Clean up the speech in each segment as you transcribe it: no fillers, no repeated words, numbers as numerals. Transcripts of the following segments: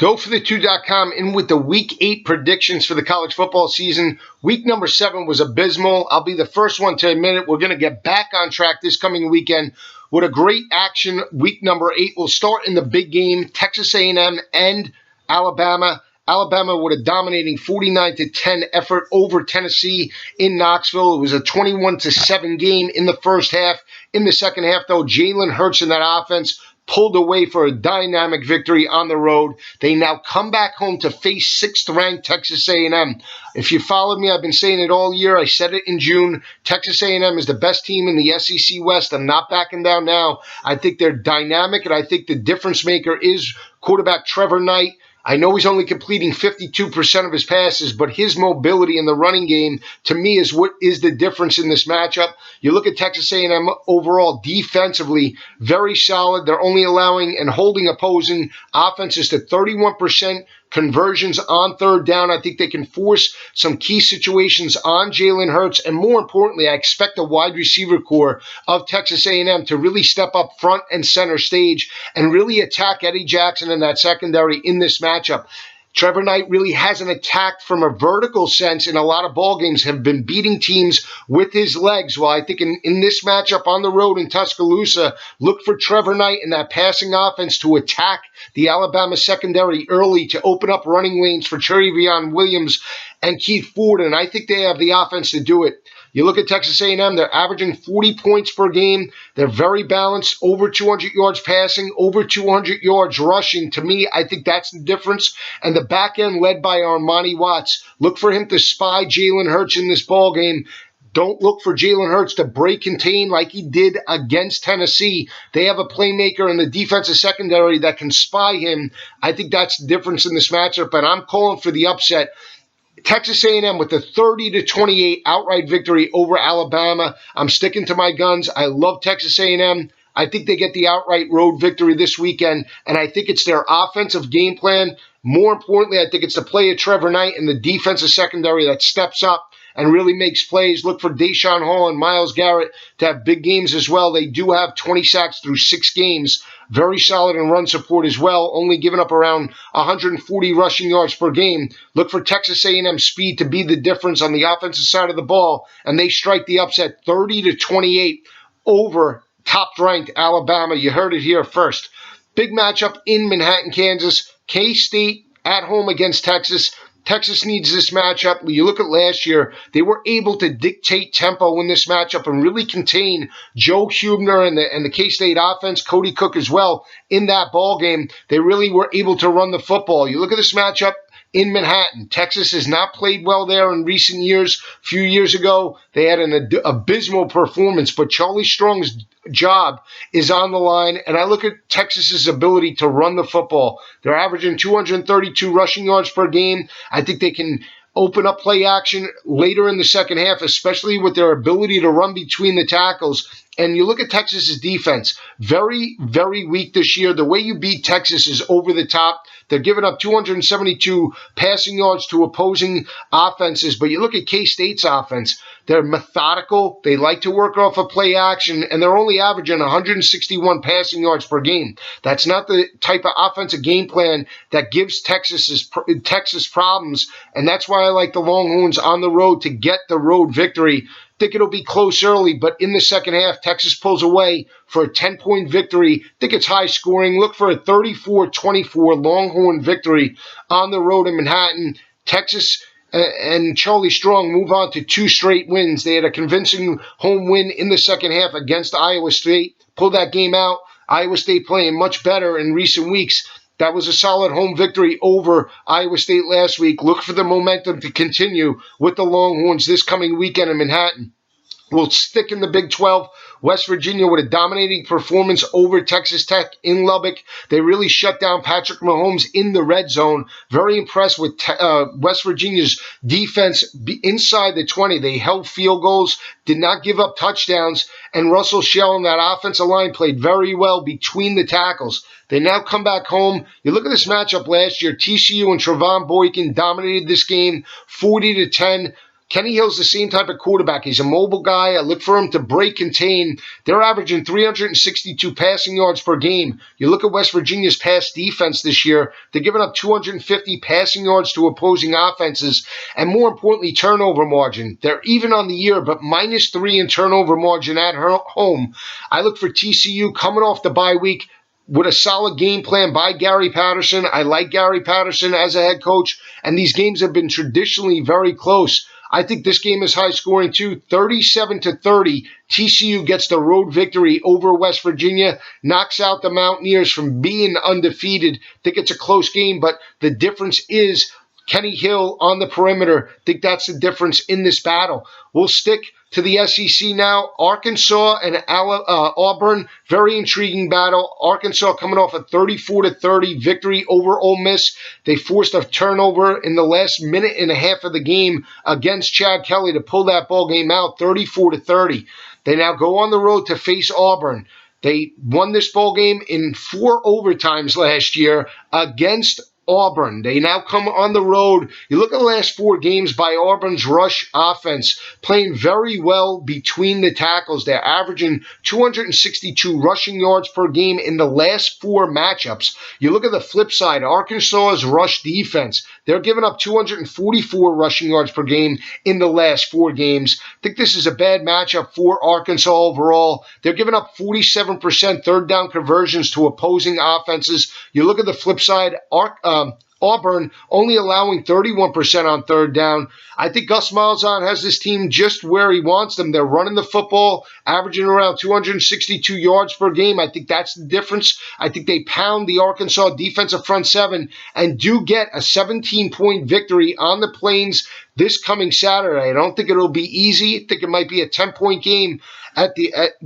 GoForThe2.com in with the Week 8 predictions for the college football season. Week number 7 was abysmal. I'll be the first one to admit it. We're going to get back on track this coming weekend with a great action. Week number 8 will start in the big game, Texas A&M and Alabama. Alabama with a dominating 49-10 effort over Tennessee in Knoxville. It was a 21-7 game in the first half. In the second half, though, Jalen Hurts in that offense pulled away for a dynamic victory on the road. They now come back home to face 6th-ranked Texas A&M. If you followed me, I've been saying it all year. I said it in June. Texas A&M is the best team in the SEC West. I'm not backing down now. I think they're dynamic, and I think the difference maker is quarterback Trevor Knight. I know he's only completing 52% of his passes, but his mobility in the running game, to me, is what is the difference in this matchup. You look at Texas A&M overall defensively, very solid. They're only allowing and holding opposing offenses to 31% conversions on third down. I think they can force some key situations on Jalen Hurts, and more importantly, I expect the wide receiver core of Texas A&M to really step up front and center stage and really attack Eddie Jackson in that secondary in this matchup. Trevor Knight really hasn't attacked from a vertical sense in a lot of ball games, have been beating teams with his legs. Well, I think in this matchup on the road in Tuscaloosa, look for Trevor Knight and that passing offense to attack the Alabama secondary early to open up running lanes for Trevion Williams and Keith Ford, and I think they have the offense to do it. You look at Texas A&M, they're averaging 40 points per game. They're very balanced, over 200 yards passing, over 200 yards rushing. To me, I think that's the difference. And the back end led by Armani Watts. Look for him to spy Jalen Hurts in this ball game. Don't look for Jalen Hurts to break contain like he did against Tennessee. They have a playmaker in the defensive secondary that can spy him. I think that's the difference in this matchup, and I'm calling for the upset. Texas A&M with a 30-28 outright victory over Alabama. I'm sticking to my guns. I love Texas A&M. I think they get the outright road victory this weekend, and I think it's their offensive game plan. More importantly, I think it's the play of Trevor Knight and the defensive secondary that steps up and really makes plays. Look for Deshaun Hall and Myles Garrett to have big games as well. They do have 20 sacks through 6 games. Very solid in run support as well, only giving up around 140 rushing yards per game. Look for Texas A&M speed to be the difference on the offensive side of the ball, and they strike the upset 30-28 over top-ranked Alabama. You heard it here first. Big matchup in Manhattan, Kansas. K-State at home against Texas. Texas needs this matchup. When you look at last year, they were able to dictate tempo in this matchup and really contain Joe Huebner and the K-State offense, Cody Cook as well, in that ball game. They really were able to run the football. You look at this matchup in Manhattan. Texas has not played well there in recent years. A few years ago, they had an abysmal performance, but Charlie Strong's job is on the line, and I look at Texas's ability to run the football. They're averaging 232 rushing yards per game. I think they can open up play action later in the second half, especially with their ability to run between the tackles. And you look at Texas's defense, very, very weak this year. The way you beat Texas is over the top. They're giving up 272 passing yards to opposing offenses. But you look at K-State's offense, they're methodical. They like to work off of play action, and they're only averaging 161 passing yards per game. That's not the type of offensive game plan that gives Texas problems, and that's why I like the Longhorns on the road to get the road victory. Think it'll be close early, but in the second half, Texas pulls away for a 10-point victory. Think it's high scoring. Look for a 34-24 Longhorn victory on the road in Manhattan. Texas and Charlie Strong move on to 2 straight wins. They had a convincing home win in the second half against Iowa State. Pulled that game out. Iowa State playing much better in recent weeks. That was a solid home victory over Iowa State last week. Look for the momentum to continue with the Longhorns this coming weekend in Manhattan. We'll stick in the Big 12. West Virginia with a dominating performance over Texas Tech in Lubbock. They really shut down Patrick Mahomes in the red zone. Very impressed with West Virginia's defense inside the 20. They held field goals, did not give up touchdowns, and Russell Shell and that offensive line played very well between the tackles. They now come back home. You look at this matchup last year, TCU and Trevon Boykin dominated this game 40-10. Kenny Hill's the same type of quarterback. He's a mobile guy. I look for him to break contain. They're averaging 362 passing yards per game. You look at West Virginia's pass defense this year, they're giving up 250 passing yards to opposing offenses, and more importantly, turnover margin. They're even on the year, but -3 in turnover margin at home. I look for TCU coming off the bye week with a solid game plan by Gary Patterson. I like Gary Patterson as a head coach, and these games have been traditionally very close. I think this game is high scoring too. 37-30. TCU gets the road victory over West Virginia, knocks out the Mountaineers from being undefeated. Think it's a close game, but the difference is Kenny Hill on the perimeter. Think that's the difference in this battle. We'll stick to the SEC now. Arkansas and Auburn, very intriguing battle. Arkansas coming off a 34-30 victory over Ole Miss. They forced a turnover in the last minute and a half of the game against Chad Kelly to pull that ball game out, 34-30. They now go on the road to face Auburn. They won this ball game in 4 overtimes last year against Auburn. They now come on the road. You look at the last 4 games by Auburn's rush offense, playing very well between the tackles. They're averaging 262 rushing yards per game in the last 4 matchups. You look at the flip side, Arkansas's rush defense. They're giving up 244 rushing yards per game in the last 4 games. I think this is a bad matchup for Arkansas overall. They're giving up 47% third down conversions to opposing offenses. You look at the flip side, Auburn only allowing 31% on third down. I think Gus Malzahn has this team just where he wants them. They're running the football, averaging around 262 yards per game. I think that's the difference. I think they pound the Arkansas defensive front 7 and do get a 17-point victory on the Plains this coming Saturday. I don't think it'll be easy. I think it might be a 10-point game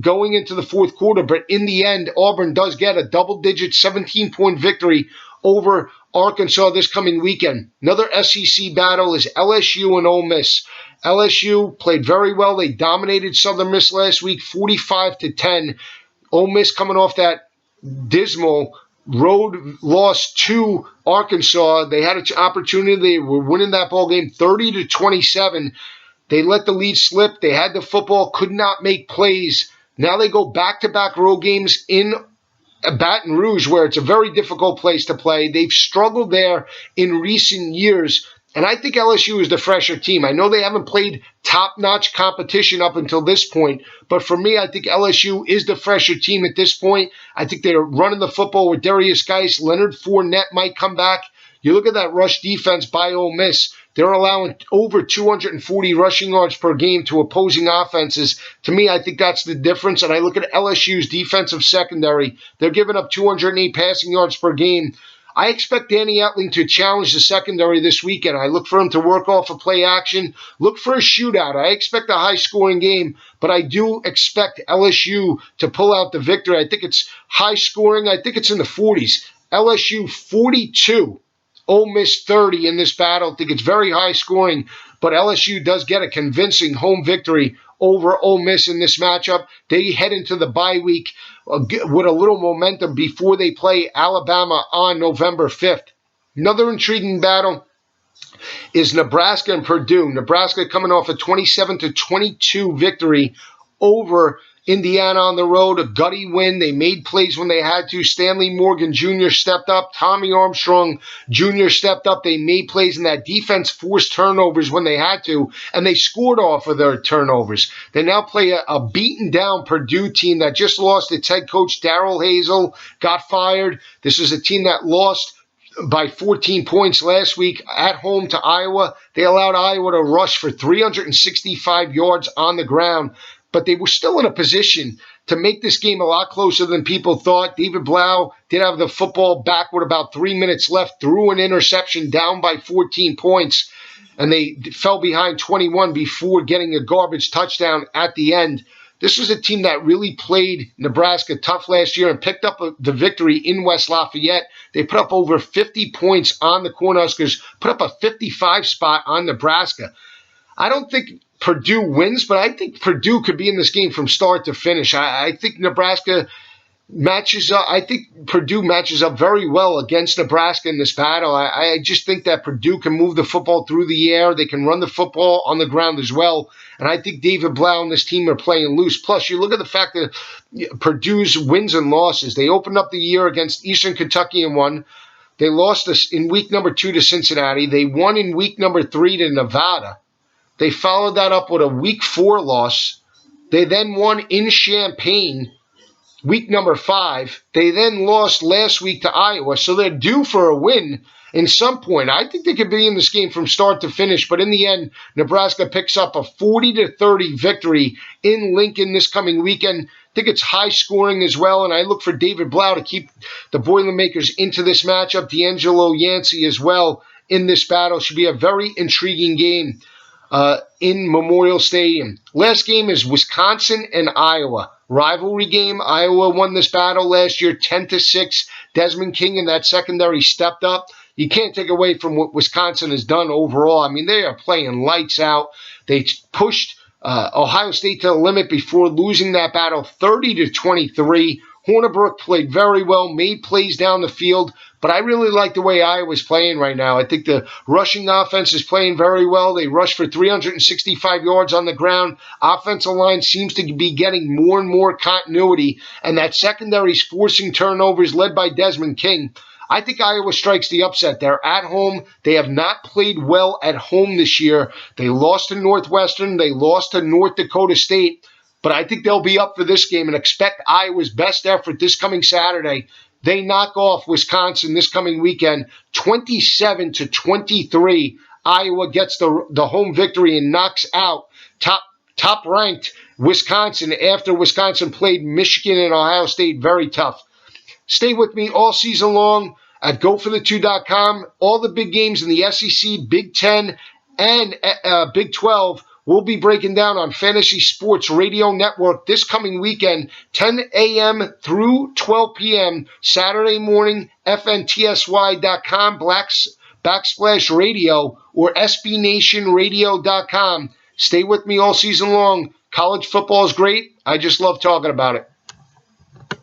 going into the fourth quarter, but in the end, Auburn does get a double-digit 17-point victory over Arkansas this coming weekend. Another SEC battle is LSU and Ole Miss. LSU played very well. They dominated Southern Miss last week, 45-10. Ole Miss coming off that dismal road loss to Arkansas. They had an opportunity. They were winning that ball game 30-27. They let the lead slip. They had the football, could not make plays. Now they go back-to-back road games in Baton Rouge, where it's a very difficult place to play. They've struggled there in recent years, and I think LSU is the fresher team. I know they haven't played top-notch competition up until this point, but for me, I think LSU is the fresher team at this point. I think they're running the football with Darius Geis. Leonard Fournette might come back. You look at that rush defense by Ole Miss. They're allowing over 240 rushing yards per game to opposing offenses. To me, I think that's the difference. And I look at LSU's defensive secondary. They're giving up 208 passing yards per game. I expect Danny Etling to challenge the secondary this weekend. I look for him to work off a play action. Look for a shootout. I expect a high-scoring game, but I do expect LSU to pull out the victory. I think it's high-scoring. I think it's in the 40s. LSU 42. Ole Miss 30 in this battle. I think it's very high scoring, but LSU does get a convincing home victory over Ole Miss in this matchup. They head into the bye week with a little momentum before they play Alabama on November 5th. Another intriguing battle is Nebraska and Purdue. Nebraska coming off a 27-22 victory over Indiana on the road, a gutty win. They made plays when they had to. Stanley Morgan Jr. stepped up. Tommy Armstrong Jr. stepped up. They made plays, and that defense forced turnovers when they had to, and they scored off of their turnovers. They now play a beaten-down Purdue team that just lost its head coach, Darrell Hazel, got fired. This is a team that lost by 14 points last week at home to Iowa. They allowed Iowa to rush for 365 yards on the ground, but they were still in a position to make this game a lot closer than people thought. David Blau did have the football back with about 3 minutes left, threw an interception down by 14 points, and they fell behind 21 before getting a garbage touchdown at the end. This was a team that really played Nebraska tough last year and picked up the victory in West Lafayette. They put up over 50 points on the Cornhuskers, put up a 55 spot on Nebraska. I don't think Purdue wins, but I think Purdue could be in this game from start to finish. I think Nebraska matches up. I think Purdue matches up very well against Nebraska in this battle. I just think that Purdue can move the football through the air. They can run the football on the ground as well. And I think David Blau and this team are playing loose. Plus, you look at the fact that Purdue's wins and losses. They opened up the year against Eastern Kentucky and won. They lost this in week number 2 to Cincinnati. They won in week number 3 to Nevada. They followed that up with a week 4 loss. They then won in Champaign week number 5. They then lost last week to Iowa, so they're due for a win in some point. I think they could be in this game from start to finish, but in the end, Nebraska picks up a 40-30 victory in Lincoln this coming weekend. I think it's high scoring as well, and I look for David Blau to keep the Boilermakers into this matchup. D'Angelo Yancey as well in this battle. Should be a very intriguing game in Memorial Stadium. Last game is Wisconsin and Iowa. Rivalry game. Iowa won this battle last year 10-6. Desmond King and that secondary stepped up. You can't take away from what Wisconsin has done overall. I mean, they are playing lights out. They pushed Ohio State to the limit before losing that battle 30-23. Hornibrook played very well, made plays down the field, but I really like the way Iowa's playing right now. I think the rushing offense is playing very well. They rushed for 365 yards on the ground. Offensive line seems to be getting more and more continuity, and that secondary's forcing turnovers led by Desmond King. I think Iowa strikes the upset. They're at home. They have not played well at home this year. They lost to Northwestern. They lost to North Dakota State. But I think they'll be up for this game and expect Iowa's best effort this coming Saturday. They knock off Wisconsin this coming weekend, 27-23. Iowa gets the home victory and knocks out top-ranked Wisconsin after Wisconsin played Michigan and Ohio State very tough. Stay with me all season long at GoForThe2.com. All the big games in the SEC, Big Ten, and Big 12 we'll be breaking down on Fantasy Sports Radio Network this coming weekend, 10 a.m. through 12 p.m. Saturday morning, FNTSY.com /radio or SBNationRadio.com. Stay with me all season long. College football is great. I just love talking about it.